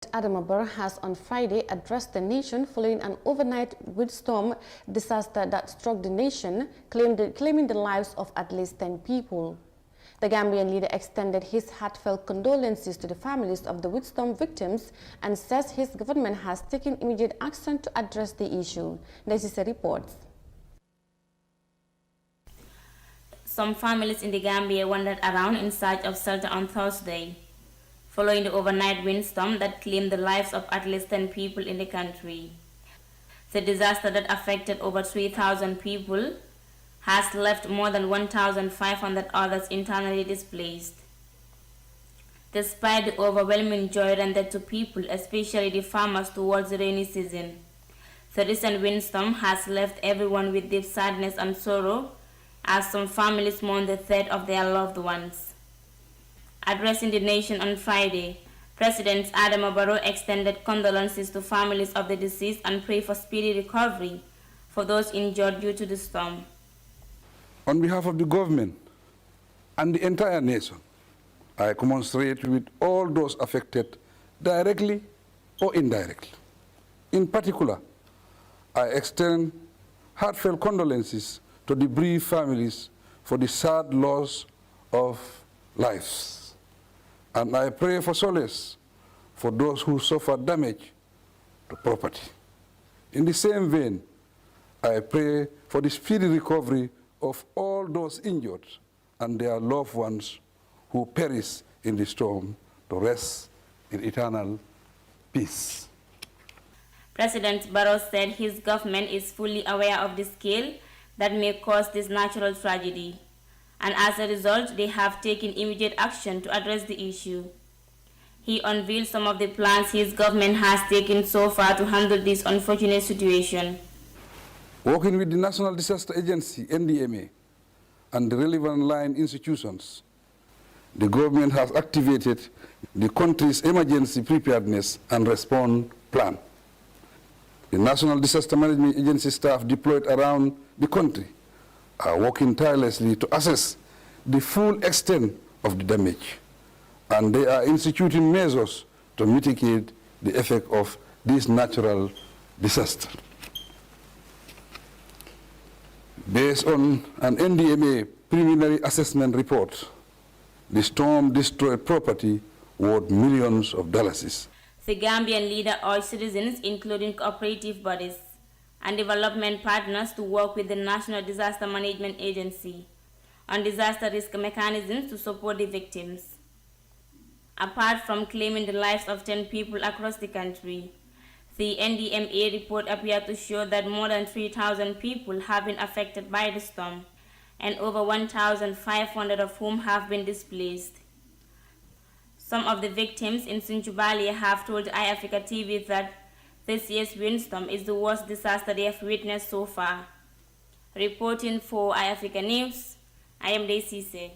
Adama Barrow has on Friday addressed the nation following an overnight windstorm disaster that struck the nation, claiming the lives of at least 10 people. The Gambian leader extended his heartfelt condolences to the families of the windstorm victims and says his government has taken immediate action to address the issue. Necessary reports. Some families in the Gambia wandered around in search of shelter on Thursday, following the overnight windstorm that claimed the lives of at least 10 people in the country. The disaster that affected over 3,000 people has left more than 1,500 others internally displaced. Despite the overwhelming joy rendered to people, especially the farmers towards the rainy season, the recent windstorm has left everyone with deep sadness and sorrow as some families mourn the death of their loved ones. Addressing the nation on Friday, President Adama Barrow extended condolences to families of the deceased and prayed for speedy recovery for those injured due to the storm. On behalf of the government and the entire nation, I commiserate with all those affected directly or indirectly. In particular, I extend heartfelt condolences to the bereaved families for the sad loss of lives. And I pray for solace for those who suffered damage to property. In the same vein, I pray for the speedy recovery of all those injured and their loved ones who perished in the storm to rest in eternal peace. President Barrow said his government is fully aware of the scale that may cause this natural tragedy, and as a result, they have taken immediate action to address the issue. He unveiled some of the plans his government has taken so far to handle this unfortunate situation. Working with the National Disaster Agency, NDMA, and the relevant line institutions, the government has activated the country's emergency preparedness and response plan. The National Disaster Management Agency staff deployed around the country are working tirelessly to assess the full extent of the damage, and they are instituting measures to mitigate the effect of this natural disaster. Based on an NDMA preliminary assessment report, the storm destroyed property worth millions of dollars. The Gambian leader urged citizens, including cooperative bodies and development partners, to work with the National Disaster Management Agency on disaster risk mechanisms to support the victims. Apart from claiming the lives of 10 people across the country, the NDMA report appeared to show that more than 3,000 people have been affected by the storm, and over 1,500 of whom have been displaced. Some of the victims in Sinchubalia have told iAfrica TV that this year's windstorm is the worst disaster they have witnessed so far. Reporting for iAfrica News, I am Desise.